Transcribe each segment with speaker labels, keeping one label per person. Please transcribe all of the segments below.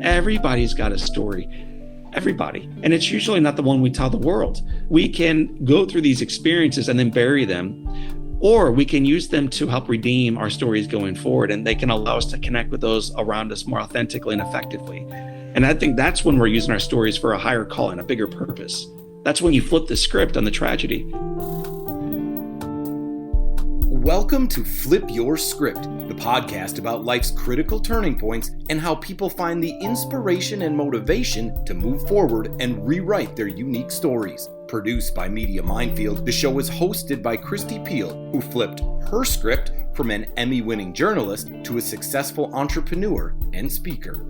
Speaker 1: Everybody's got a story. Everybody. And it's usually not the one we tell the world. We can go through these experiences and then bury them, or we can use them to help redeem our stories going forward, and they can allow us to connect with those around us more authentically and effectively. And I think that's when we're using our stories for a higher calling, a bigger purpose. That's when you flip the script on the tragedy.
Speaker 2: Welcome to Flip Your Script, the podcast about life's critical turning points and how people find the inspiration and motivation to move forward and rewrite their unique stories. Produced by Media Minefield, the show is hosted by Christy Peel, who flipped her script from an Emmy-winning journalist to a successful entrepreneur and speaker.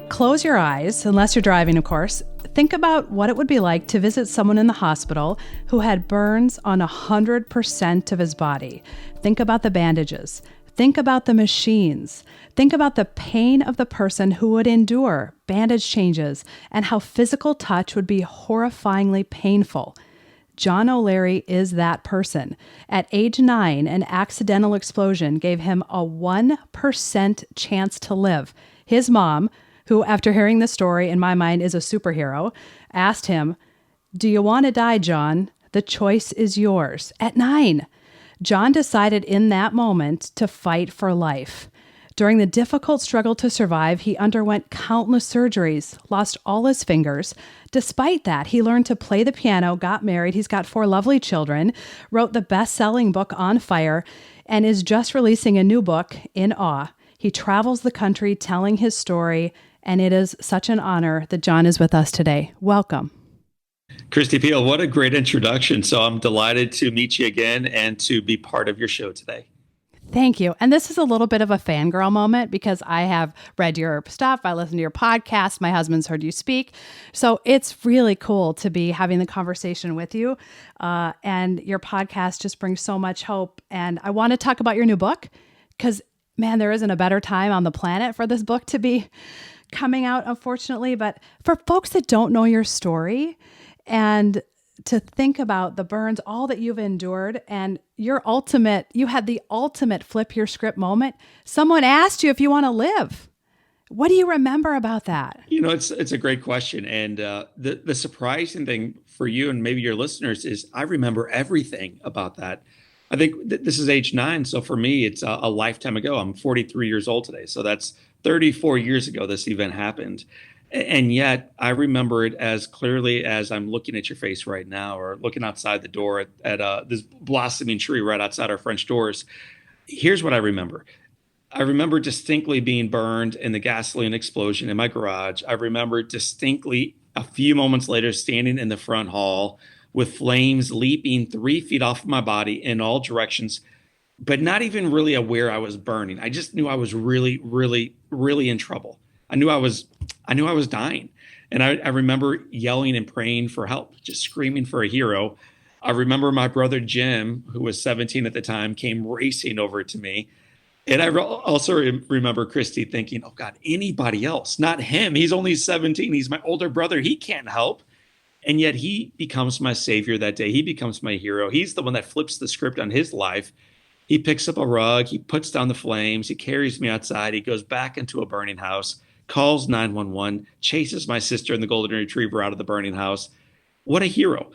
Speaker 3: Close your eyes, unless you're driving, of course. Think about what it would be like to visit someone in the hospital who had burns on 100% of his body. Think about the bandages. Think about the machines. Think about the pain of the person who would endure bandage changes and how physical touch would be horrifyingly painful. John O'Leary is that person. At age 9, an accidental explosion gave him a 1% chance to live. His mom, who, after hearing the story, in my mind is a superhero, asked him, "Do you want to die, John? The choice is yours." At 9, John decided in that moment to fight for life. During the difficult struggle to survive, he underwent countless surgeries, lost all his fingers. Despite that, he learned to play the piano, got married, he's got 4 lovely children, wrote the best-selling book On Fire, and is just releasing a new book, In Awe. He travels the country telling his story, and it is such an honor that John is with us today. Welcome.
Speaker 1: Christy Peel, what a great introduction. So I'm delighted to meet you again and to be part of your show today.
Speaker 3: Thank you. And this is a little bit of a fangirl moment because I have read your stuff. I listened to your podcast. My husband's heard you speak. So it's really cool to be having the conversation with you. And your podcast just brings so much hope. And I want to talk about your new book because, man, there isn't a better time on the planet for this book to be coming out, unfortunately. But for folks that don't know your story and to think about the burns, all that you've endured, and you had the ultimate flip your script moment. Someone asked you if you want to live. What do you remember about that?
Speaker 1: You know, it's a great question. And the surprising thing for you and maybe your listeners is I remember everything about that. I think this is age 9. So for me, it's a lifetime ago. I'm 43 years old today. So that's 34 years ago this event happened. And yet I remember it as clearly as I'm looking at your face right now, or looking outside the door at this blossoming tree right outside our French doors. Here's what I remember. I remember distinctly being burned in the gasoline explosion in my garage. I remember distinctly a few moments later standing in the front hall with flames leaping 3 feet off of my body in all directions, but not even really aware I was burning. I just knew I was really, really, really in trouble. I knew I was dying. And I remember yelling and praying for help, just screaming for a hero. I remember my brother Jim, who was 17 at the time, came racing over to me. And I also remember Christy thinking, oh God, anybody else, not him. He's only 17. He's my older brother. He can't help. And yet he becomes my savior that day. He becomes my hero. He's the one that flips the script on his life. He picks up a rug. He puts down the flames. He carries me outside. He goes back into a burning house, calls 911, chases my sister and the golden retriever out of the burning house. What a hero.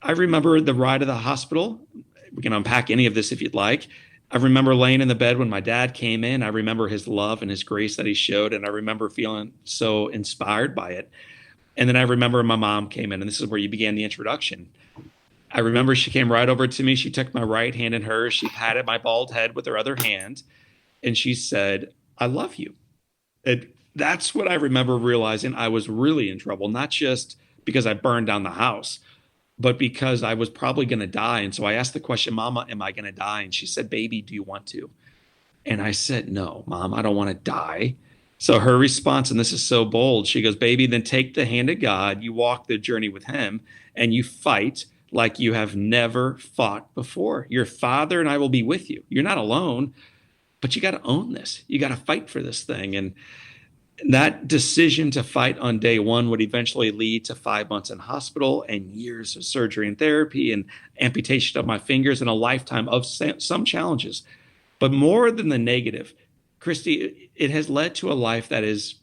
Speaker 1: I remember the ride to the hospital. We can unpack any of this if you'd like. I remember laying in the bed when my dad came in. I remember his love and his grace that he showed. And I remember feeling so inspired by it. And then I remember my mom came in, and this is where you began the introduction. I remember she came right over to me. She took my right hand in hers. She patted my bald head with her other hand. And she said, I love you. That's what I remember realizing. I was really in trouble, not just because I burned down the house, but because I was probably going to die. And so I asked the question, Mama, am I going to die? And she said, baby, do you want to? And I said, no, Mom, I don't want to die. So her response, and this is so bold, she goes, baby, then take the hand of God, you walk the journey with him, and you fight like you have never fought before. Your Father and I will be with you. You're not alone, but you got to own this. You got to fight for this thing. And that decision to fight on day 1 would eventually lead to 5 months in hospital and years of surgery and therapy and amputation of my fingers and a lifetime of some challenges. But more than the negative, Christy, it has led to a life that is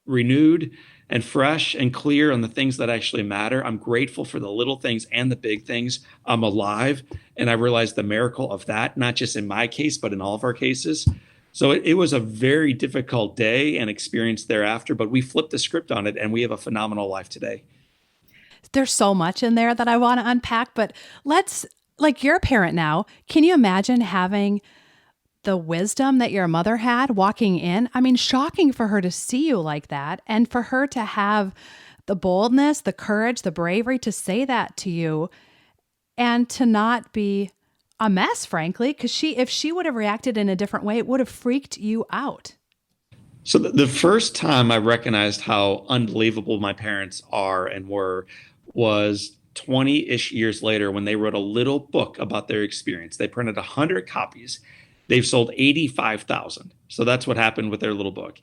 Speaker 1: renewed and fresh and clear on the things that actually matter. I'm grateful for the little things and the big things. I'm alive. And I realized the miracle of that, not just in my case, but in all of our cases. So it was a very difficult day and experience thereafter, but we flipped the script on it and we have a phenomenal life today.
Speaker 3: There's so much in there that I want to unpack, but like you're a parent now. Can you imagine having the wisdom that your mother had walking in? I mean, shocking for her to see you like that and for her to have the boldness, the courage, the bravery to say that to you and to not be a mess, frankly, because if she would have reacted in a different way, it would have freaked you out.
Speaker 1: So the first time I recognized how unbelievable my parents are and were was 20-ish years later when they wrote a little book about their experience. They printed 100 copies. They've sold 85,000. So that's what happened with their little book.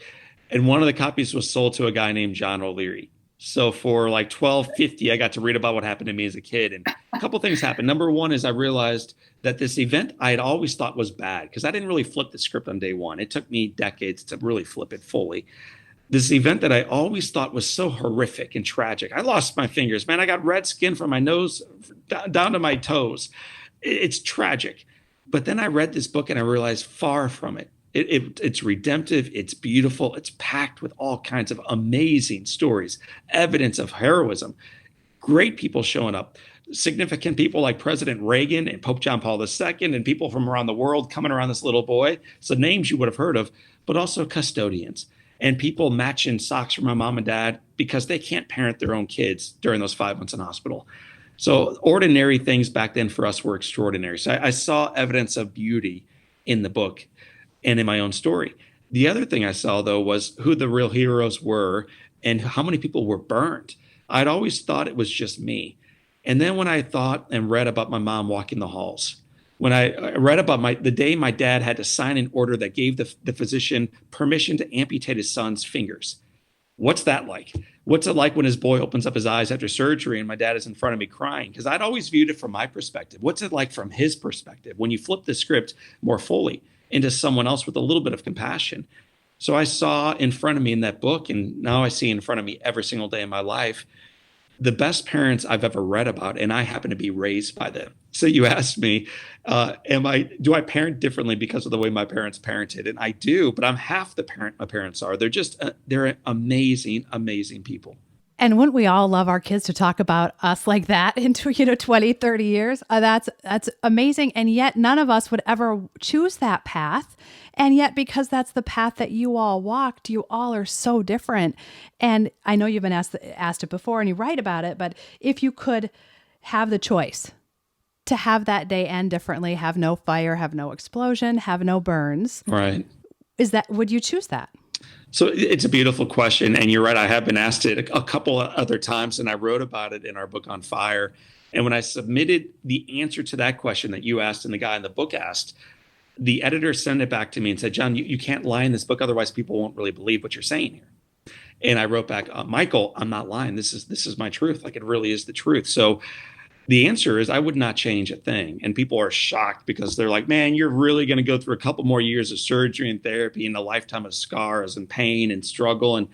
Speaker 1: And one of the copies was sold to a guy named John O'Leary. So for like $12.50, I got to read about what happened to me as a kid. And a couple things happened. Number one is I realized that this event I had always thought was bad because I didn't really flip the script on day one. It took me decades to really flip it fully. This event that I always thought was so horrific and tragic. I lost my fingers, man. I got red skin from my nose down to my toes. It's tragic. But then I read this book and I realized far from it. It's redemptive. It's beautiful. It's packed with all kinds of amazing stories, evidence of heroism, great people showing up, significant people like President Reagan and Pope John Paul II and people from around the world coming around this little boy. So names you would have heard of, but also custodians and people matching socks for my mom and dad because they can't parent their own kids during those 5 months in hospital. So ordinary things back then for us were extraordinary. So I saw evidence of beauty in the book and in my own story. The other thing I saw, though, was who the real heroes were and how many people were burned. I'd always thought it was just me. And then when I thought and read about my mom walking the halls, when I read about the day my dad had to sign an order that gave the physician permission to amputate his son's fingers. What's that like? What's it like when his boy opens up his eyes after surgery and my dad is in front of me crying? Because I'd always viewed it from my perspective. What's it like from his perspective when you flip the script more fully into someone else with a little bit of compassion? So I saw in front of me in that book, and now I see in front of me every single day in my life, the best parents I've ever read about, and I happen to be raised by them. So you asked me, do I parent differently because of the way my parents parented? And I do, but I'm half the parent my parents are. They're amazing, amazing people.
Speaker 3: And wouldn't we all love our kids to talk about us like that into, 20, 30 years? That's amazing. And yet none of us would ever choose that path. And yet, because that's the path that you all walked, you all are so different. And I know you've been asked it before and you write about it, but if you could have the choice to have that day end differently, have no fire, have no explosion, have no burns.
Speaker 1: Right.
Speaker 3: Would you choose that?
Speaker 1: So it's a beautiful question. And you're right. I have been asked it a couple of other times, and I wrote about it in our book on fire. And when I submitted the answer to that question that you asked and the guy in the book asked, the editor sent it back to me and said, John, you can't lie in this book. Otherwise, people won't really believe what you're saying here. And I wrote back, Michael, I'm not lying. This is my truth. Like, it really is the truth. So the answer is I would not change a thing. And people are shocked because they're like, man, you're really going to go through a couple more years of surgery and therapy and a lifetime of scars and pain and struggle. And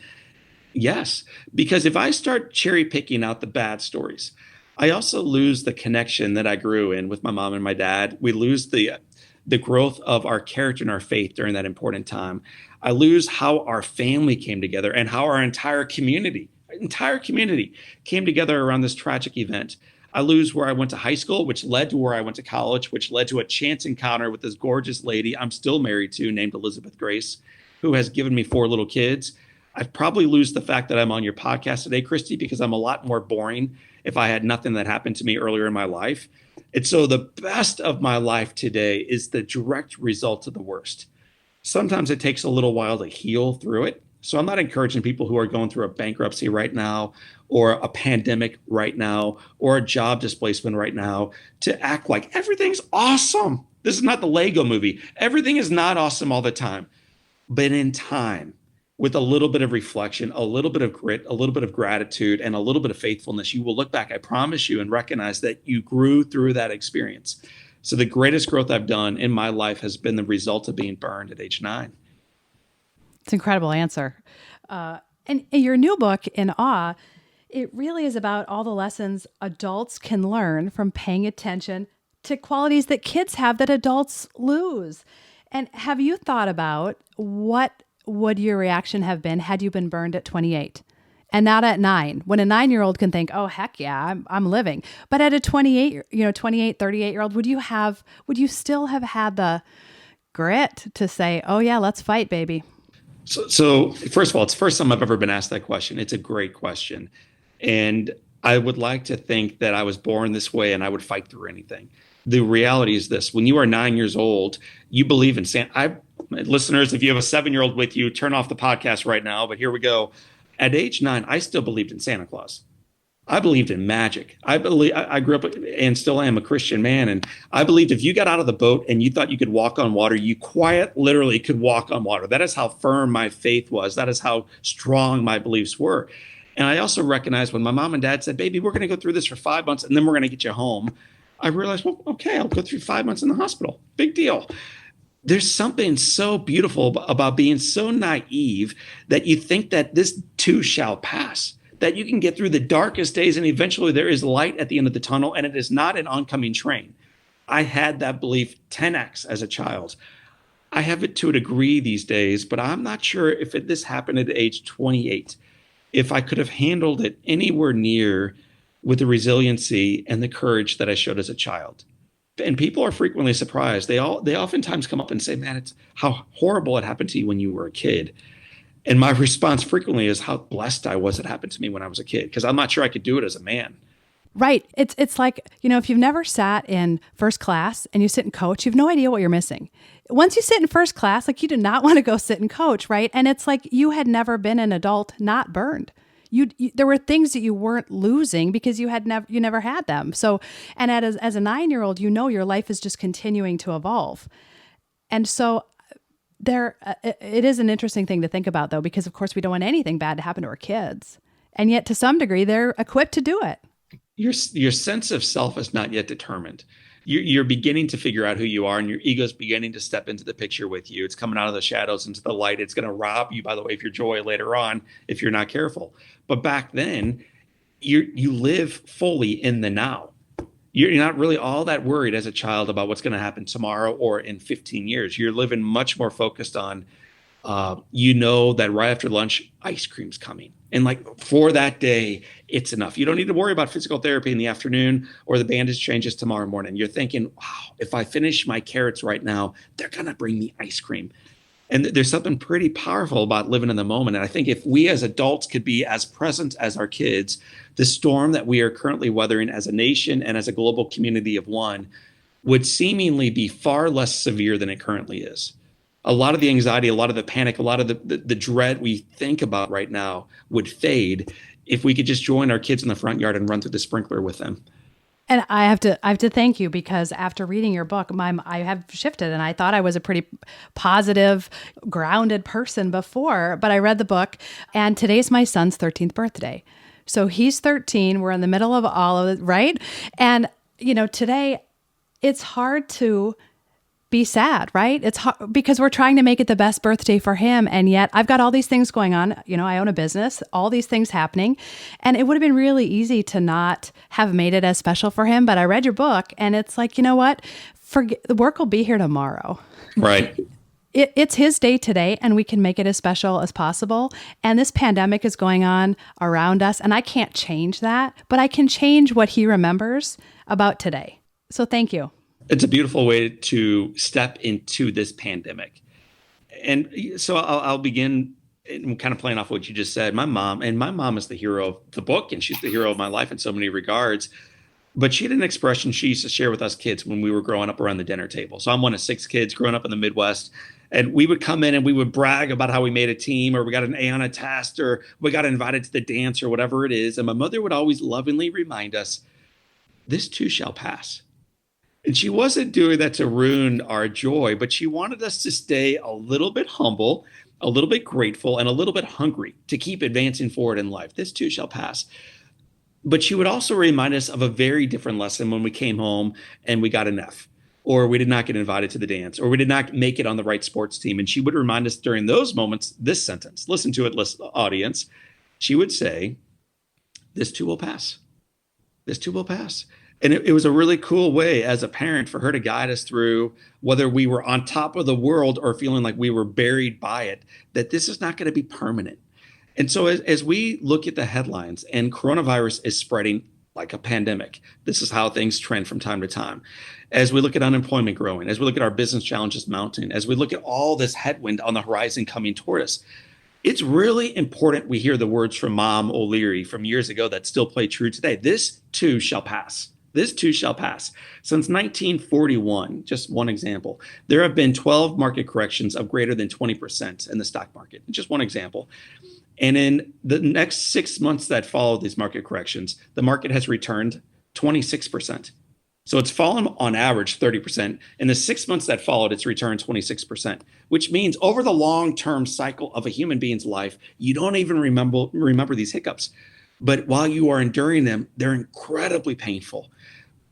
Speaker 1: yes, because if I start cherry picking out the bad stories, I also lose the connection that I grew in with my mom and my dad. We lose the growth of our character and our faith during that important time. I lose how our family came together and how our entire community came together around this tragic event. I lose where I went to high school, which led to where I went to college, which led to a chance encounter with this gorgeous lady I'm still married to named Elizabeth Grace, who has given me 4 little kids. I'd probably lose the fact that I'm on your podcast today, Christy, because I'm a lot more boring if I had nothing that happened to me earlier in my life. And so the best of my life today is the direct result of the worst. Sometimes it takes a little while to heal through it. So I'm not encouraging people who are going through a bankruptcy right now or a pandemic right now or a job displacement right now to act like everything's awesome. This is not the Lego movie. Everything is not awesome all the time. But in time, with a little bit of reflection, a little bit of grit, a little bit of gratitude, and a little bit of faithfulness, you will look back, I promise you, and recognize that you grew through that experience. So the greatest growth I've done in my life has been the result of being burned at age 9.
Speaker 3: It's an incredible answer. And in your new book, In Awe, it really is about all the lessons adults can learn from paying attention to qualities that kids have that adults lose. And have you thought about what would your reaction have been had you been burned at 28 and not at 9, when a 9-year-old can think, oh, heck yeah, I'm living. But at a 28, 38-year-old, would you still have had the grit to say, oh yeah, let's fight, baby?
Speaker 1: So first of all, it's the first time I've ever been asked that question. It's a great question. And I would like to think that I was born this way and I would fight through anything. The reality is this: when you are 9 years old, you believe in Santa. Listeners, if you have a 7-year-old with you, turn off the podcast right now. But here we go. At age 9, I still believed in Santa Claus. I believed in magic. I grew up and still am a Christian man. And I believed if you got out of the boat and you thought you could walk on water, you literally could walk on water. That is how firm my faith was. That is how strong my beliefs were. And I also recognized when my mom and dad said, baby, we're going to go through this for 5 months and then we're going to get you home. I realized, well, okay, I'll go through 5 months in the hospital. Big deal. There's something so beautiful about being so naive that you think that this too shall pass, that you can get through the darkest days and eventually there is light at the end of the tunnel and it is not an oncoming train. I had that belief 10x as a child. I have it to a degree these days, but I'm not sure if this happened at age 28, if I could have handled it anywhere near with the resiliency and the courage that I showed as a child. And people are frequently surprised. They oftentimes come up and say, man, it's how horrible it happened to you when you were a kid. And my response frequently is how blessed I was it happened to me when I was a kid, because I'm not sure I could do it as a man.
Speaker 3: Right. It's like, if you've never sat in first class and you sit in coach, you have no idea what you're missing. Once you sit in first class, like you do not want to go sit in coach, right? And it's like you had never been an adult not burned. There were things that you weren't losing because you never had them. So, and as a 9-year-old, your life is just continuing to evolve. And so it is an interesting thing to think about, though, because of course we don't want anything bad to happen to our kids. And yet to some degree, they're equipped to do it.
Speaker 1: Your sense of self is not yet determined. You're beginning to figure out who you are, and your ego is beginning to step into the picture with you. It's coming out of the shadows into the light. It's going to rob you, by the way, of your joy later on if you're not careful. But back then, you live fully in the now. You're not really all that worried as a child about what's going to happen tomorrow or in 15 years. You're living much more focused on, that right after lunch, ice cream's coming. And like for that day, it's enough. You don't need to worry about physical therapy in the afternoon or the bandage changes tomorrow morning. You're thinking, wow, if I finish my carrots right now, they're going to bring me ice cream. And there's something pretty powerful about living in the moment. And I think if we as adults could be as present as our kids, the storm that we are currently weathering as a nation and as a global community of one would seemingly be far less severe than it currently is. A lot of the anxiety, a lot of the panic, a lot of the dread we think about right now would fade if we could just join our kids in the front yard and run through the sprinkler with them.
Speaker 3: And I have to thank you, because after reading your book, I have shifted, and I thought I was a pretty positive, grounded person before, but I read the book, and today's my son's 13th birthday. So he's 13. We're in the middle of all of it, right? And, today it's hard to be sad, right? It's hard because we're trying to make it the best birthday for him. And yet I've got all these things going on. I own a business, all these things happening. And it would have been really easy to not have made it as special for him. But I read your book and it's like, you know what? The work will be here tomorrow.
Speaker 1: Right.
Speaker 3: It's his day today, and we can make it as special as possible. And this pandemic is going on around us, and I can't change that, but I can change what he remembers about today. So thank you.
Speaker 1: It's a beautiful way to step into this pandemic. And so I'll begin kind of playing off what you just said. My mom is the hero of the book, and she's the hero of my life in so many regards. But she had an expression she used to share with us kids when we were growing up around the dinner table. So I'm one of 6 kids growing up in the Midwest. And we would come in and we would brag about how we made a team, or we got an A on a test, or we got invited to the dance, or whatever it is. And my mother would always lovingly remind us, this too shall pass. And she wasn't doing that to ruin our joy, but she wanted us to stay a little bit humble, a little bit grateful, and a little bit hungry to keep advancing forward in life. This too shall pass. But she would also remind us of a very different lesson when we came home and we got an F, or we did not get invited to the dance, or we did not make it on the right sports team. And she would remind us during those moments, this sentence, listen to it, audience. She would say, this too will pass. This too will pass. And it was a really cool way as a parent for her to guide us through whether we were on top of the world or feeling like we were buried by it, that this is not going to be permanent. And so as we look at the headlines and coronavirus is spreading like a pandemic, this is how things trend from time to time. As we look at unemployment growing, as we look at our business challenges mounting, as we look at all this headwind on the horizon coming toward us, it's really important we hear the words from Mom O'Leary from years ago that still play true today. This too shall pass. This too shall pass. Since 1941, just one example, there have been 12 market corrections of greater than 20% in the stock market. Just one example. And in the next 6 months that followed these market corrections, the market has returned 26%. So it's fallen on average 30%. In the 6 months that followed, it's returned 26%, which means over the long-term cycle of a human being's life, you don't even remember these hiccups. But while you are enduring them, they're incredibly painful.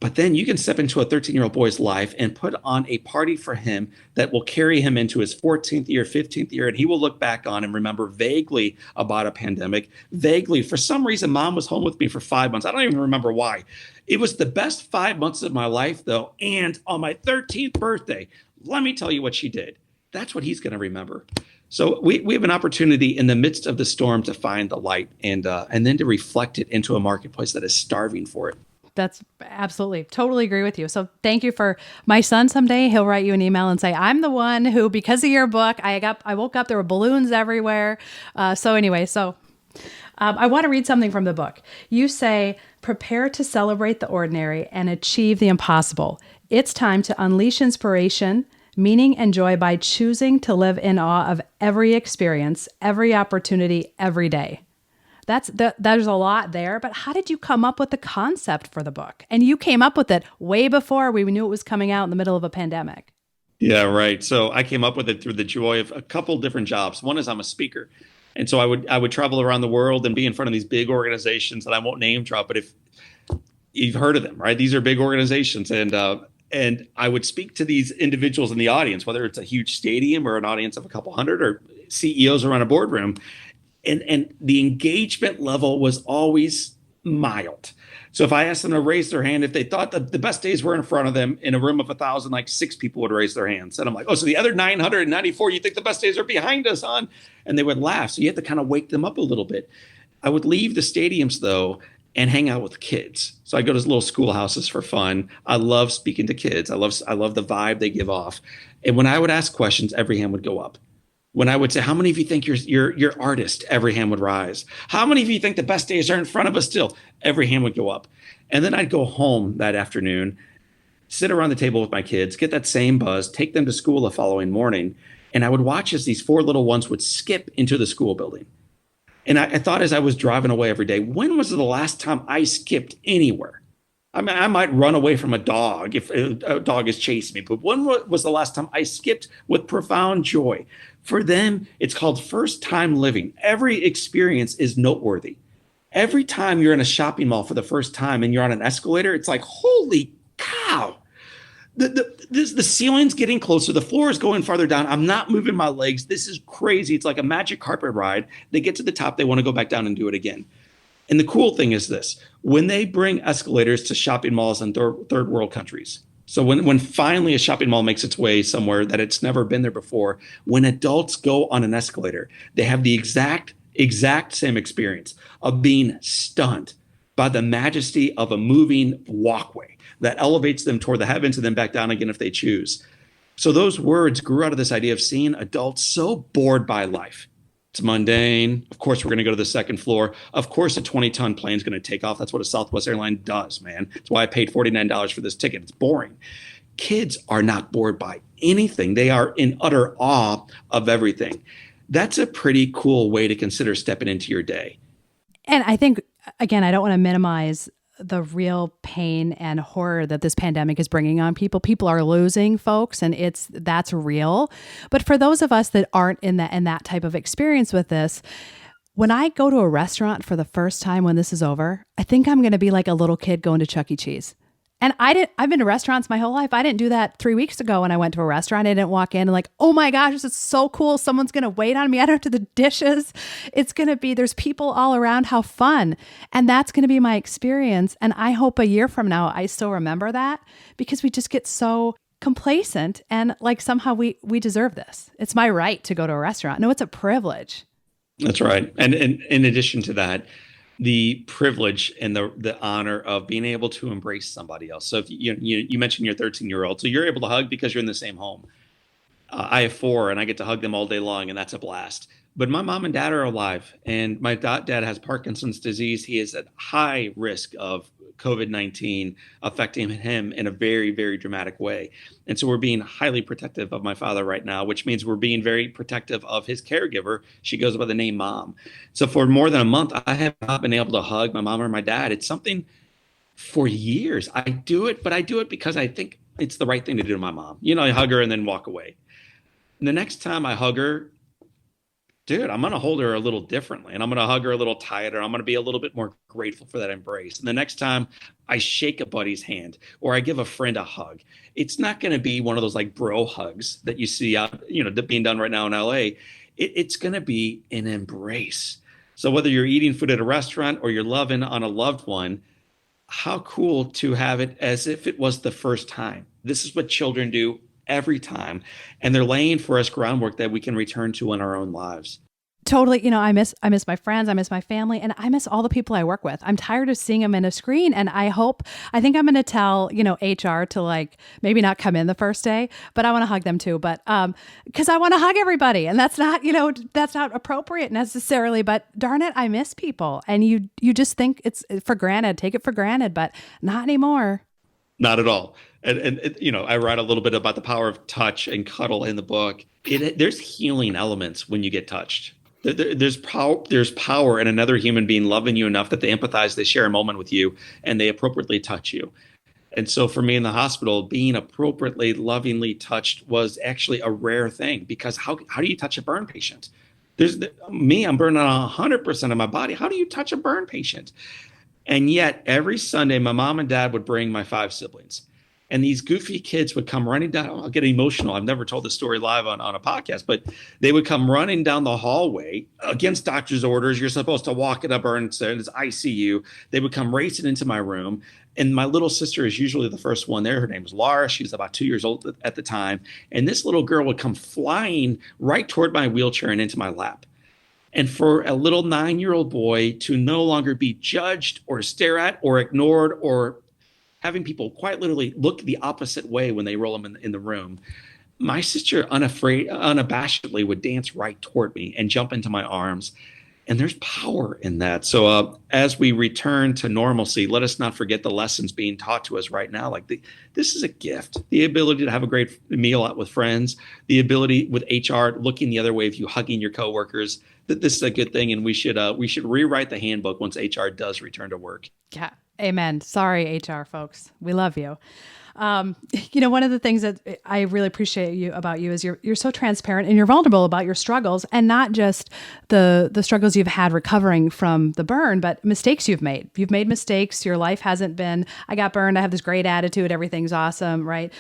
Speaker 1: But then you can step into a 13-year-old boy's life and put on a party for him that will carry him into his 14th year, 15th year, and he will look back on and remember vaguely about a pandemic. Vaguely, for some reason, Mom was home with me for 5 months. I don't even remember why. It was the best 5 months of my life, though. And on my 13th birthday, let me tell you what she did. That's what he's going to remember. So we have an opportunity in the midst of the storm to find the light and then to reflect it into a marketplace that is starving for it.
Speaker 3: That's absolutely, totally agree with you. So thank you for my son. Someday he'll write you an email and say, I'm the one who, because of your book, I woke up, there were balloons everywhere. I want to read something from the book. You say, prepare to celebrate the ordinary and achieve the impossible. It's time to unleash inspiration, meaning, and joy by choosing to live in awe of every experience, every opportunity, every day. There's a lot there, but how did you come up with the concept for the book? And you came up with it way before we knew it was coming out in the middle of a pandemic.
Speaker 1: Yeah, right. So I came up with it through the joy of a couple different jobs. One is I'm a speaker. And so I would travel around the world and be in front of these big organizations that I won't name drop, but if you've heard of them, right? These are big organizations. And I would speak to these individuals in the audience, whether it's a huge stadium or an audience of a couple hundred or CEOs around a boardroom. And the engagement level was always mild. So if I asked them to raise their hand, if they thought that the best days were in front of them in a room of 1,000, like 6 people would raise their hands. And I'm like, oh, so the other 994, you think the best days are behind us, hon? And they would laugh. So you have to kind of wake them up a little bit. I would leave the stadiums, though, and hang out with kids. So I go to little schoolhouses for fun. I love speaking to kids. I love the vibe they give off. And when I would ask questions, every hand would go up. When I would say, how many of you think you're artist? Every hand would rise. How many of you think the best days are in front of us still? Every hand would go up. And then I'd go home that afternoon, sit around the table with my kids, get that same buzz, take them to school the following morning. And I would watch as these 4 little ones would skip into the school building. And I thought as I was driving away every day, when was the last time I skipped anywhere? I mean, I might run away from a dog if a dog is chasing me, but when was the last time I skipped with profound joy? For them, it's called first time living. Every experience is noteworthy. Every time you're in a shopping mall for the first time and you're on an escalator, it's like, holy cow. The ceiling's getting closer. The floor is going farther down. I'm not moving my legs. This is crazy. It's like a magic carpet ride. They get to the top. They want to go back down and do it again. And the cool thing is this, when they bring escalators to shopping malls in third world countries, so when finally a shopping mall makes its way somewhere that it's never been there before, when adults go on an escalator, they have the exact same experience of being stunned by the majesty of a moving walkway that elevates them toward the heavens and then back down again if they choose. So those words grew out of this idea of seeing adults so bored by life. It's mundane. Of course, we're going to go to the second floor. Of course, a 20-ton plane is going to take off. That's what a Southwest airline does, man. That's why I paid $49 for this ticket. It's boring. Kids are not bored by anything. They are in utter awe of everything. That's a pretty cool way to consider stepping into your day.
Speaker 3: And I think, again, I don't want to minimize the real pain and horror that this pandemic is bringing on people. People are losing folks, and that's real. But for those of us that aren't in that type of experience with this, when I go to a restaurant for the first time when this is over, I think I'm going to be like a little kid going to Chuck E. Cheese. And I've been to restaurants my whole life. I didn't do that 3 weeks ago when I went to a restaurant. I didn't walk in and like, oh my gosh, this is so cool. Someone's going to wait on me. I don't have to do the dishes. It's going to be, there's people all around. How fun. And that's going to be my experience. And I hope a year from now, I still remember that, because we just get so complacent and like somehow we deserve this. It's my right to go to a restaurant. No, it's a privilege.
Speaker 1: That's right. And in addition to that, the privilege and the honor of being able to embrace somebody else. So if you mentioned your 13-year-old, so you're able to hug because you're in the same home. I have 4 and I get to hug them all day long, and that's a blast. But my mom and dad are alive, and my dad has Parkinson's disease. He is at high risk of COVID-19 affecting him in a very, very dramatic way. And so we're being highly protective of my father right now, which means we're being very protective of his caregiver. She goes by the name Mom. So for more than a month, I have not been able to hug my mom or my dad. It's something for years. I do it, but I do it because I think it's the right thing to do to my mom. I hug her and then walk away. And the next time I hug her, dude, I'm going to hold her a little differently, and I'm going to hug her a little tighter. I'm going to be a little bit more grateful for that embrace. And the next time I shake a buddy's hand or I give a friend a hug, it's not going to be one of those like bro hugs that you see out, being done right now in LA. It's going to be an embrace. So whether you're eating food at a restaurant or you're loving on a loved one, how cool to have it as if it was the first time. This is what children do every time. And they're laying for us groundwork that we can return to in our own lives.
Speaker 3: Totally. I miss my friends. I miss my family, and I miss all the people I work with. I'm tired of seeing them in a screen. And I think I'm going to tell, HR to like, maybe not come in the first day, but I want to hug them too. But, cause I want to hug everybody, and that's not, that's not appropriate necessarily, but darn it, I miss people. And you just think it's for granted, take it for granted, but not anymore.
Speaker 1: Not at all. And I write a little bit about the power of touch and cuddle in the book. There's healing elements when you get touched. There's power in another human being loving you enough that they empathize, they share a moment with you, and they appropriately touch you. And so for me in the hospital, being appropriately, lovingly touched was actually a rare thing, because how do you touch a burn patient? I'm burning on 100% of my body. How do you touch a burn patient? And yet every Sunday, my mom and dad would bring my 5 siblings. And these goofy kids would come running down. I'll get emotional. I've never told this story live on a podcast, but they would come running down the hallway against doctor's orders. You're supposed to walk in a burn center. It's ICU. They would come racing into my room. And my little sister is usually the first one there. Her name is Laura. She was about 2 years old at the time. And this little girl would come flying right toward my wheelchair and into my lap. And for a little 9-year-old boy to no longer be judged or stare at or ignored or having people quite literally look the opposite way when they roll them in the room, my sister unabashedly would dance right toward me and jump into my arms. And there's power in that. So as we return to normalcy, let us not forget the lessons being taught to us right now. Like this is a gift. The ability to have a great meal out with friends, the ability with HR looking the other way of you, hugging your coworkers, that this is a good thing. And we should rewrite the handbook once HR does return to work.
Speaker 3: Yeah. Amen. Sorry, HR folks. We love you. One of the things that I really appreciate about you is you're so transparent and you're vulnerable about your struggles, and not just the struggles you've had recovering from the burn, but mistakes you've made. You've made mistakes. Your life hasn't been, I got burned, I have this great attitude, everything's awesome, right?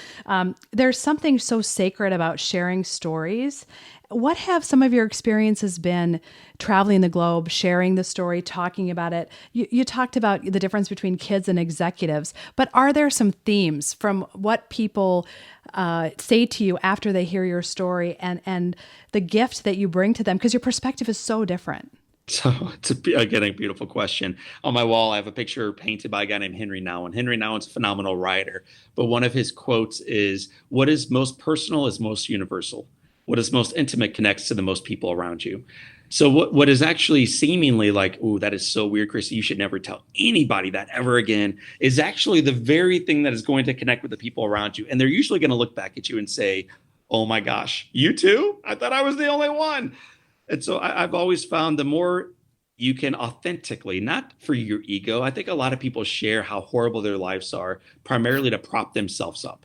Speaker 3: There's something so sacred about sharing stories. What have some of your experiences been traveling the globe, sharing the story, talking about it? You talked about the difference between kids and executives, but are there some themes from what people say to you after they hear your story and the gift that you bring to them? Because your perspective is so different.
Speaker 1: So it's again a beautiful question. On my wall, I have a picture painted by a guy named Henry Nouwen. Henry Nouwen's a phenomenal writer, but one of his quotes is, "What is most personal is most universal. What is most intimate connects to the most people around you." So what is actually seemingly like, "Ooh, that is so weird, Chrissy, you should never tell anybody that ever again," is actually the very thing that is going to connect with the people around you. And they're usually going to look back at you and say, "Oh my gosh, you too? I thought I was the only one." And so I've always found the more you can authentically, not for your ego, I think a lot of people share how horrible their lives are, primarily to prop themselves up.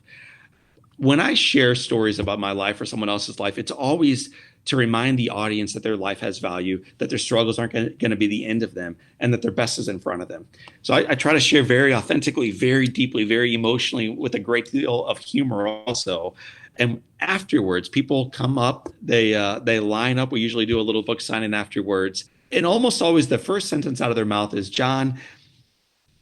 Speaker 1: When I share stories about my life or someone else's life, it's always to remind the audience that their life has value, that their struggles aren't going to be the end of them, and that their best is in front of them. So I try to share very authentically, very deeply, very emotionally, with a great deal of humor also. And afterwards, people come up, they line up. We usually do a little book signing afterwards. And almost always the first sentence out of their mouth is, John,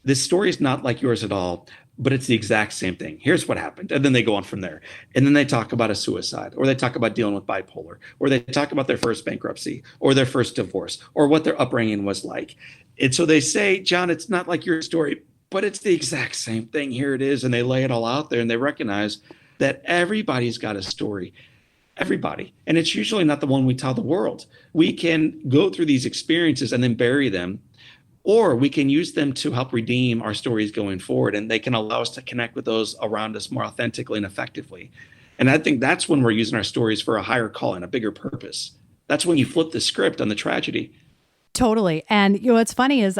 Speaker 1: this story is not like yours at all, but it's the exact same thing. Here's what happened. And then they go on from there. And then they talk about a suicide, or they talk about dealing with bipolar, or they talk about their first bankruptcy or their first divorce, or what their upbringing was like. And so they say, John, it's not like your story, but it's the exact same thing. Here it is. And they lay it all out there, and they recognize that everybody's got a story. Everybody. And it's usually not the one we tell the world. We can go through these experiences and then bury them, or we can use them to help redeem our stories going forward. And they can allow us to connect with those around us more authentically and effectively. And I think that's when we're using our stories for a higher calling, a bigger purpose. That's when you flip the script on the tragedy.
Speaker 3: Totally. And what's funny is,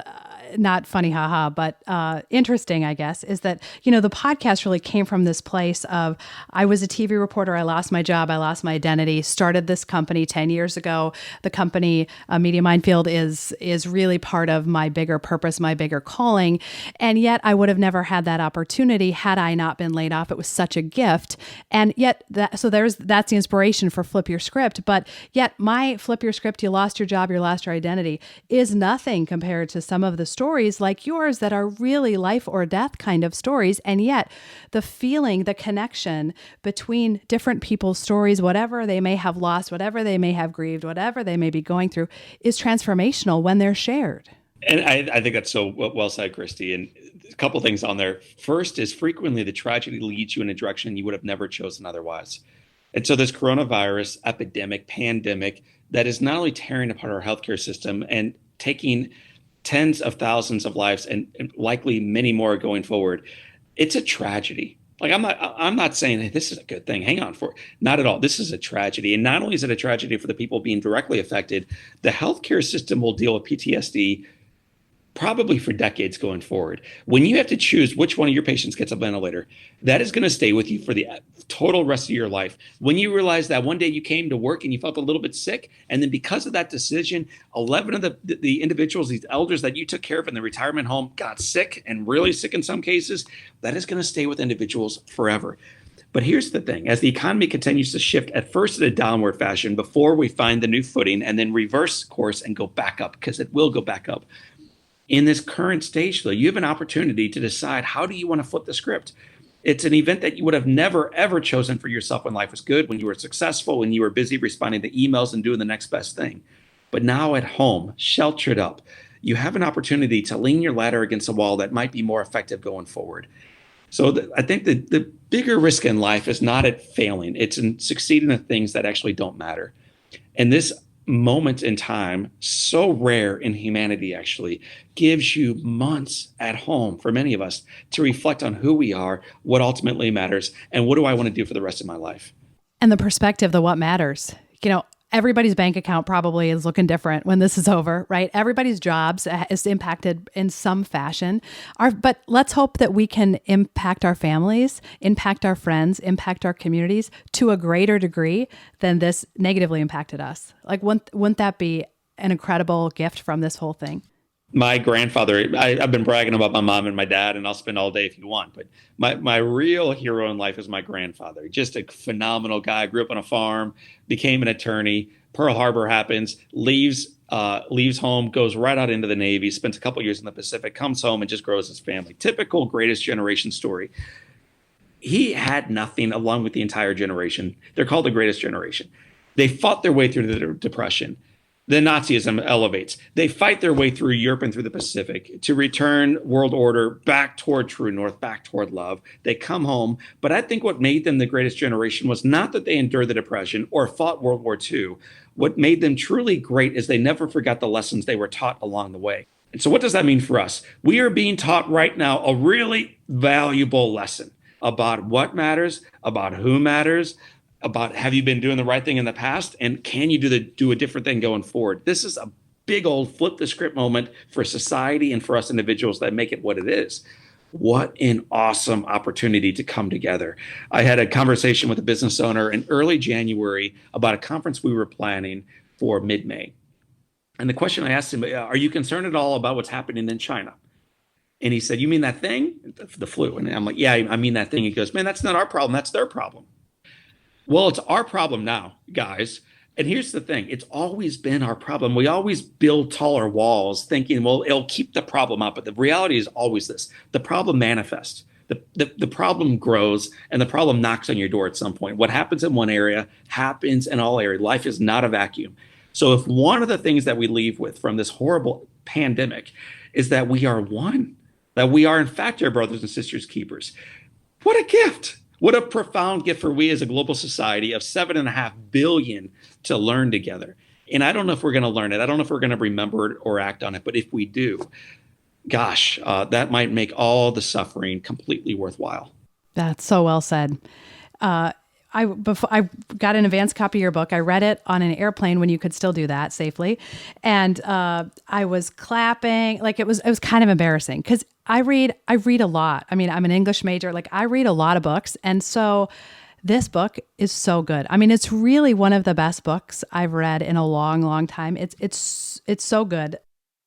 Speaker 3: not funny, haha, but interesting, I guess, is that, the podcast really came from this place of, I was a TV reporter, I lost my job, I lost my identity, started this company 10 years ago. The company, Media Minefield, is really part of my bigger purpose, my bigger calling. And yet I would have never had that opportunity had I not been laid off. It was such a gift. And yet, that's the inspiration for Flip Your Script. But yet my Flip Your Script, you lost your job, you lost your identity, is nothing compared to some of the stories like yours that are really life or death kind of stories. And yet the feeling, the connection between different people's stories, whatever they may have lost, whatever they may have grieved, whatever they may be going through, is transformational when they're shared.
Speaker 1: And I think that's so well said, Christy. And a couple things on there. First is, frequently the tragedy leads you in a direction you would have never chosen otherwise. And so this coronavirus epidemic, pandemic, that is not only tearing apart our healthcare system and taking tens of thousands of lives, and likely many more going forward, it's a tragedy. Like, I'm not saying, hey, this is a good thing, hang on for it. Not at all. This is a tragedy. And not only is it a tragedy for the people being directly affected, the healthcare system will deal with PTSD probably for decades going forward. When you have to choose which one of your patients gets a ventilator, that is going to stay with you for the total rest of your life. When you realize that one day you came to work and you felt a little bit sick, and then because of that decision, 11 of the individuals, these elders that you took care of in the retirement home, got sick, and really sick in some cases, that is going to stay with individuals forever. But here's the thing. As the economy continues to shift, at first in a downward fashion, before we find the new footing, and then reverse course and go back up, because it will go back up. In this current stage, though, you have an opportunity to decide, how do you want to flip the script? It's an event that you would have never, ever chosen for yourself when life was good, when you were successful, when you were busy responding to emails and doing the next best thing. But now at home, sheltered up, you have an opportunity to lean your ladder against a wall that might be more effective going forward. So I think the bigger risk in life is not at failing. It's in succeeding at things that actually don't matter. And this moment in time, so rare in humanity, actually gives you months at home for many of us to reflect on who we are, what ultimately matters, and what do I want to do for the rest of my life.
Speaker 3: And the perspective, the what matters. Everybody's bank account probably is looking different when this is over, right? Everybody's jobs is impacted in some fashion. But let's hope that we can impact our families, impact our friends, impact our communities to a greater degree than this negatively impacted us. Like, wouldn't that be an incredible gift from this whole thing?
Speaker 1: My grandfather, I've been bragging about my mom and my dad, and I'll spend all day if you want, but my real hero in life is my grandfather. Just a phenomenal guy. Grew up on a farm, became an attorney. Pearl Harbor happens, leaves home, goes right out into the Navy, spends a couple years in the Pacific, comes home and just grows his family. Typical greatest generation story. He had nothing along with the entire generation. They're called the greatest generation. They fought their way through the Depression. The Nazism elevates. They fight their way through Europe and through the Pacific to return world order back toward true north, back toward love. They come home. But I think what made them the greatest generation was not that they endured the Depression or fought World War II. What made them truly great is they never forgot the lessons they were taught along the way. And so what does that mean for us? We are being taught right now a really valuable lesson about what matters, about who matters, about have you been doing the right thing in the past, and can you do a different thing going forward? This is a big old flip the script moment for society and for us individuals that make it what it is. What an awesome opportunity to come together. I had a conversation with a business owner in early January about a conference we were planning for mid-May. And the question I asked him, are you concerned at all about what's happening in China? And he said, you mean that thing? The flu. And I'm like, yeah, I mean that thing. He goes, man, that's not our problem. That's their problem. Well, it's our problem now, guys. And here's the thing. It's always been our problem. We always build taller walls thinking, well, it'll keep the problem up. But the reality is always this. The problem manifests. The problem grows and the problem knocks on your door at some point. What happens in one area happens in all areas. Life is not a vacuum. So if one of the things that we leave with from this horrible pandemic is that we are one, that we are in fact our brothers and sisters keepers, what a gift. What a profound gift for we as a global society of 7.5 billion to learn together. And I don't know if we're going to learn it. I don't know if we're going to remember it or act on it. But if we do, gosh, that might make all the suffering completely worthwhile.
Speaker 3: That's so well said. Before I got an advanced copy of your book. I read it on an airplane when you could still do that safely. And I was clapping. Like it was kind of embarrassing because I read a lot. I mean, I'm an English major. Like I read a lot of books. And so this book is so good. I mean, it's really one of the best books I've read in a long, long time. It's so good.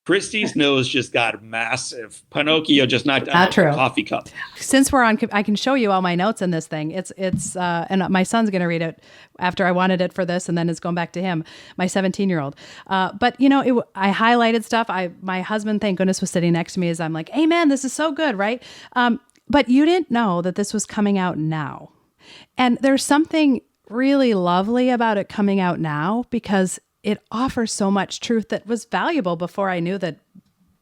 Speaker 1: Christy's nose just got massive. Pinocchio just knocked out a coffee cup.
Speaker 3: Since we're on, I can show you all my notes in this thing. And my son's going to read it after I wanted it for this, and then it's going back to him, my 17-year-old. But I highlighted stuff. My husband, thank goodness, was sitting next to me as I'm like, "Amen, this is so good, right?" But you didn't know that this was coming out now, and there's something really lovely about it coming out now because it offers so much truth that was valuable before I knew that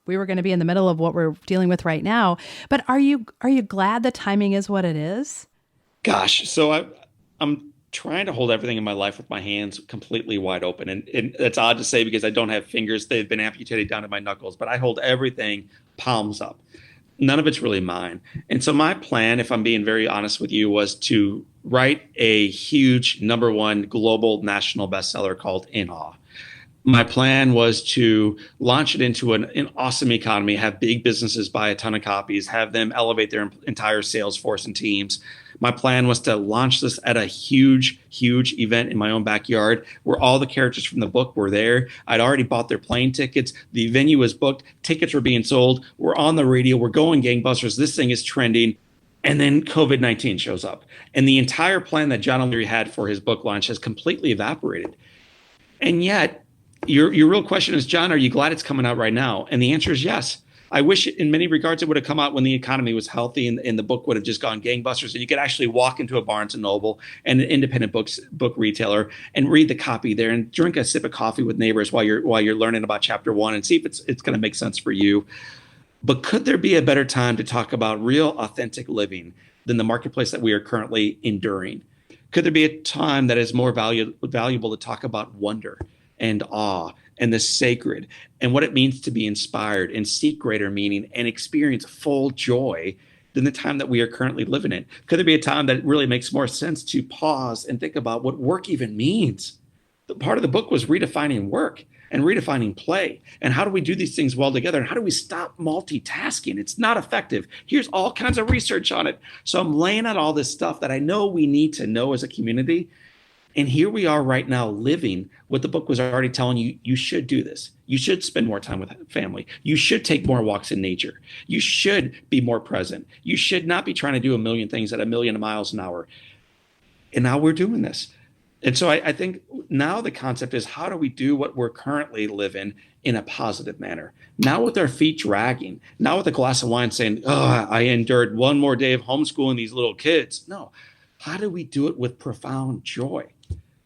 Speaker 3: we were going to be in the middle of what we're dealing with right now. But are you glad the timing is what it is?
Speaker 1: Gosh, so I'm trying to hold everything in my life with my hands completely wide open. And it's odd to say because I don't have fingers. They've been amputated down to my knuckles, but I hold everything palms up. None of it's really mine. And so my plan, if I'm being very honest with you, was to write a huge #1 global national bestseller called In Awe. My plan was to launch it into an awesome economy, have big businesses buy a ton of copies, have them elevate their entire sales force and teams. My plan was to launch this at a huge, huge event in my own backyard where all the characters from the book were there. I'd already bought their plane tickets. The venue was booked. Tickets were being sold. We're on the radio. We're going gangbusters. This thing is trending. And then COVID-19 shows up. And the entire plan that John O'Leary had for his book launch has completely evaporated. And yet, your real question is, John, are you glad it's coming out right now? And the answer is yes. I wish in many regards it would have come out when the economy was healthy and the book would have just gone gangbusters and you could actually walk into a Barnes and Noble and an independent book retailer and read the copy there and drink a sip of coffee with neighbors while you're learning about chapter 1 and see if it's going to make sense for you. But could there be a better time to talk about real authentic living than the marketplace that we are currently enduring? Could there be a time that is more valuable to talk about wonder and awe and the sacred and what it means to be inspired and seek greater meaning and experience full joy than the time that we are currently living in? Could there be a time that it really makes more sense to pause and think about what work even means? The part of the book was redefining work and redefining play. And how do we do these things well together? And how do we stop multitasking? It's not effective. Here's all kinds of research on it. So I'm laying out all this stuff that I know we need to know as a community. And here we are right now living what the book was already telling you. You should do this. You should spend more time with family. You should take more walks in nature. You should be more present. You should not be trying to do a million things at 1,000,000 miles an hour. And now we're doing this. And so I think now the concept is, how do we do what we're currently living in a positive manner? Now with our feet dragging, now with a glass of wine saying, oh, I endured one more day of homeschooling these little kids. No, how do we do it with profound joy,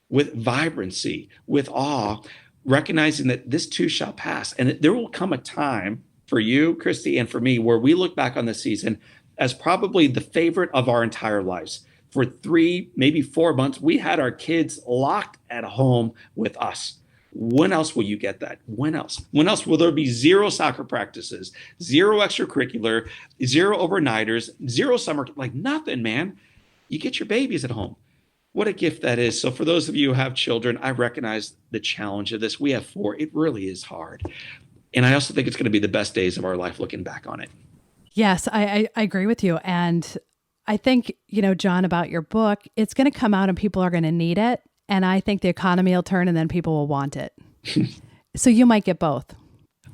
Speaker 1: with vibrancy, with awe, recognizing that this too shall pass? And there will come a time for you, Christy, and for me, where we look back on this season as probably the favorite of our entire lives. For 3, maybe 4 months, we had our kids locked at home with us. When else will you get that? When else? When else will there be 0 soccer practices, 0 extracurricular, 0 overnighters, 0 summer, like nothing, man. You get your babies at home. What a gift that is. So for those of you who have children, I recognize the challenge of this. We have 4. It really is hard. And I also think it's going to be the best days of our life looking back on it.
Speaker 3: Yes, I agree with you. And I think, John, about your book, it's going to come out and people are going to need it. And I think the economy will turn and then people will want it. So you might get both.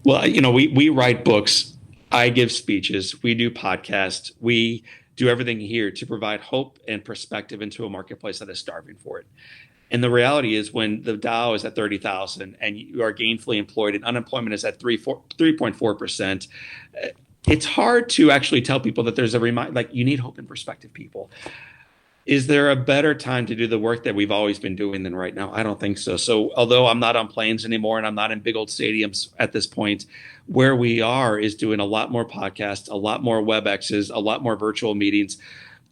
Speaker 1: Well, we write books. I give speeches. We do podcasts. We do everything here to provide hope and perspective into a marketplace that is starving for it. And the reality is when the Dow is at 30,000 and you are gainfully employed and unemployment is at 3.4%, it's hard to actually tell people that there's you need hope and perspective, people. Is there a better time to do the work that we've always been doing than right now? I don't think so. So although I'm not on planes anymore and I'm not in big old stadiums at this point, where we are is doing a lot more podcasts, a lot more WebExes, a lot more virtual meetings.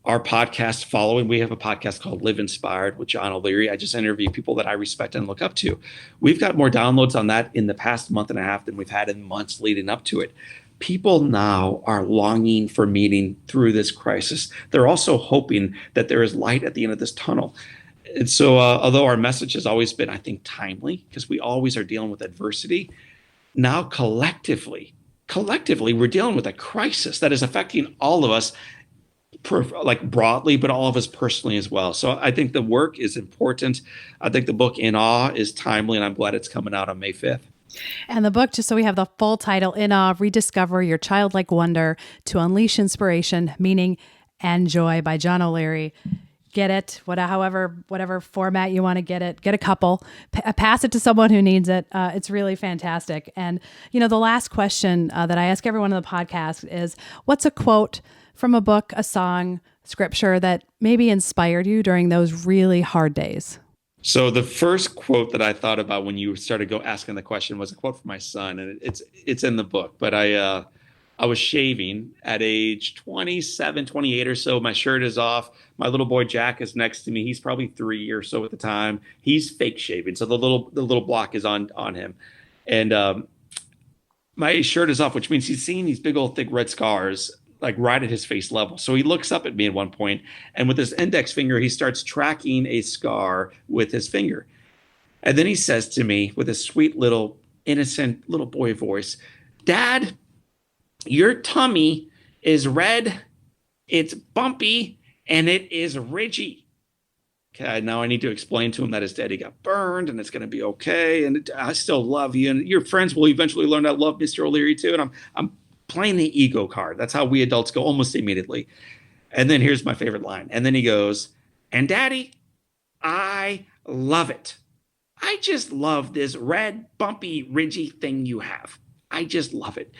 Speaker 1: Our podcast following, we have a podcast called Live Inspired with John O'Leary. I just interview people that I respect and look up to. We've got more downloads on that in the past month and a half than we've had in months leading up to it. People now are longing for meaning through this crisis. They're also hoping that there is light at the end of this tunnel. And so although our message has always been, I think, timely, because we always are dealing with adversity, now collectively, we're dealing with a crisis that is affecting all of us, broadly, but all of us personally as well. So I think the work is important. I think the book In Awe is timely, and I'm glad it's coming out on May 5th.
Speaker 3: And the book, just so we have the full title, In Awe, Rediscover Your Childlike Wonder to Unleash Inspiration, Meaning, and Joy by John O'Leary. Get it, whatever format you want to get it. Get a couple, pass it to someone who needs it. It's really fantastic. And, the last question that I ask everyone on the podcast is, what's a quote from a book, a song, scripture that maybe inspired you during those really hard days?
Speaker 1: So the first quote that I thought about when you started asking the question was a quote from my son, and it's in the book. But I was shaving at age 27, 28 or so. My shirt is off. My little boy Jack is next to me. He's probably 3 or so at the time. He's fake shaving, so the little block is on him, and my shirt is off, which means he's seeing these big old thick red scars right at his face level. So he looks up at me at one point, and with his index finger, he starts tracking a scar with his finger. And then he says to me with a sweet little innocent little boy voice, "Dad, your tummy is red, it's bumpy, and it is ridgy." Okay, now I need to explain to him that his daddy got burned and it's going to be okay. And I still love you. And your friends will eventually learn to love Mr. O'Leary too. And I'm playing the ego card. That's how we adults go almost immediately. And then here's my favorite line. And then he goes, "And Daddy, I love it. I just love this red, bumpy, ridgy thing you have. I just love it.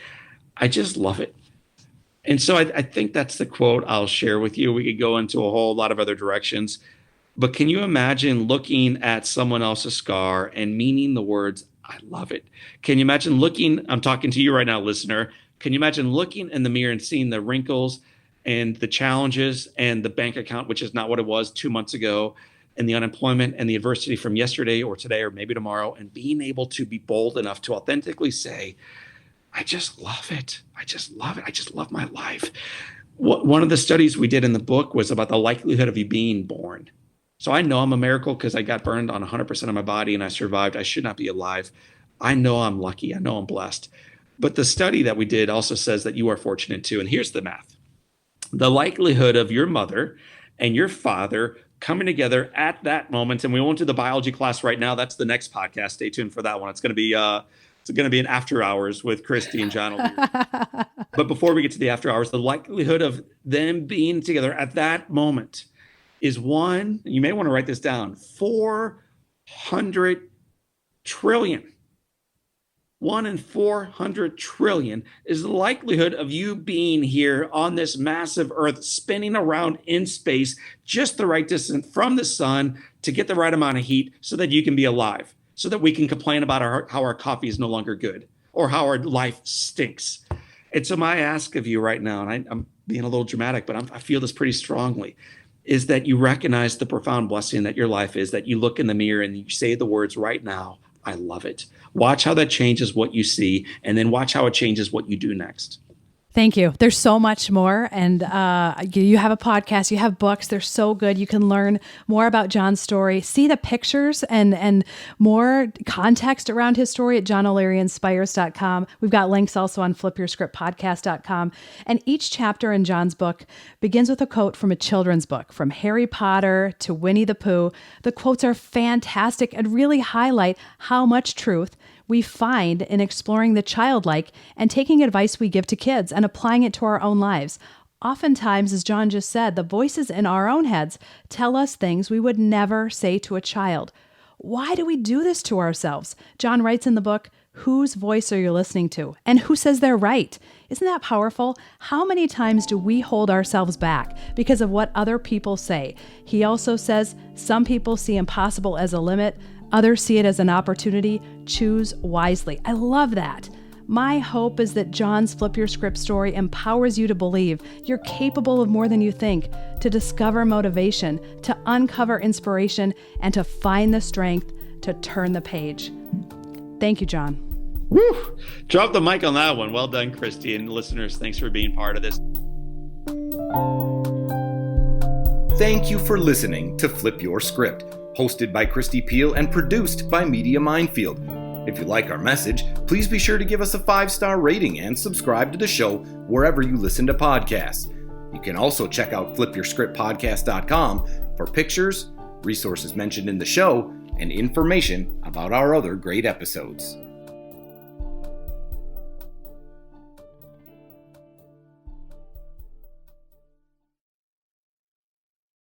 Speaker 1: I just love it." And so I think that's the quote I'll share with you. We could go into a whole lot of other directions. But can you imagine looking at someone else's scar and meaning the words, "I love it"? Can you imagine I'm talking to you right now, listener. Can you imagine looking in the mirror and seeing the wrinkles and the challenges and the bank account, which is not what it was 2 months ago, and the unemployment and the adversity from yesterday or today or maybe tomorrow, and being able to be bold enough to authentically say, "I just love it. I just love it. I just love my life." One of the studies we did in the book was about the likelihood of you being born. So I know I'm a miracle because I got burned on 100% of my body and I survived. I should not be alive. I know I'm lucky. I know I'm blessed. But the study that we did also says that you are fortunate too. And here's the math. The likelihood of your mother and your father coming together at that moment, and we won't do the biology class right now. That's the next podcast. Stay tuned for that one. It's going to be an after hours with Christy and John O'Leary. But before we get to the after hours, the likelihood of them being together at that moment is one, you may want to write this down, 400 trillion. 1 in 400 trillion is the likelihood of you being here on this massive earth, spinning around in space, just the right distance from the sun to get the right amount of heat so that you can be alive, so that we can complain about how our coffee is no longer good or how our life stinks. And so my ask of you right now, and I'm being a little dramatic, but I feel this pretty strongly, is that you recognize the profound blessing that your life is, that you look in the mirror and you say the words right now, "I love it." Watch how that changes what you see, and then watch how it changes what you do next.
Speaker 3: Thank you. There's so much more. And you have a podcast, you have books. They're so good. You can learn more about John's story, see the pictures and more context around his story at johno'learyinspires.com. We've got links also on flipyourscriptpodcast.com. And each chapter in John's book begins with a quote from a children's book, from Harry Potter to Winnie the Pooh. The quotes are fantastic and really highlight how much truth we find in exploring the childlike and taking advice we give to kids and applying it to our own lives. Oftentimes, as John just said, the voices in our own heads tell us things we would never say to a child. Why do we do this to ourselves? John writes in the book, whose voice are you listening to? And who says they're right? Isn't that powerful? How many times do we hold ourselves back because of what other people say? He also says, some people see impossible as a limit. Others see it as an opportunity. Choose wisely. I love that. My hope is that John's Flip Your Script story empowers you to believe you're capable of more than you think, to discover motivation, to uncover inspiration, and to find the strength to turn the page. Thank you, John.
Speaker 1: Woo! Drop the mic on that one. Well done, Christy. And listeners, thanks for being part of this.
Speaker 2: Thank you for listening to Flip Your Script, hosted by Christy Peel and produced by Media Minefield. If you like our message, please be sure to give us a 5-star rating and subscribe to the show wherever you listen to podcasts. You can also check out flipyourscriptpodcast.com for pictures, resources mentioned in the show, and information about our other great episodes.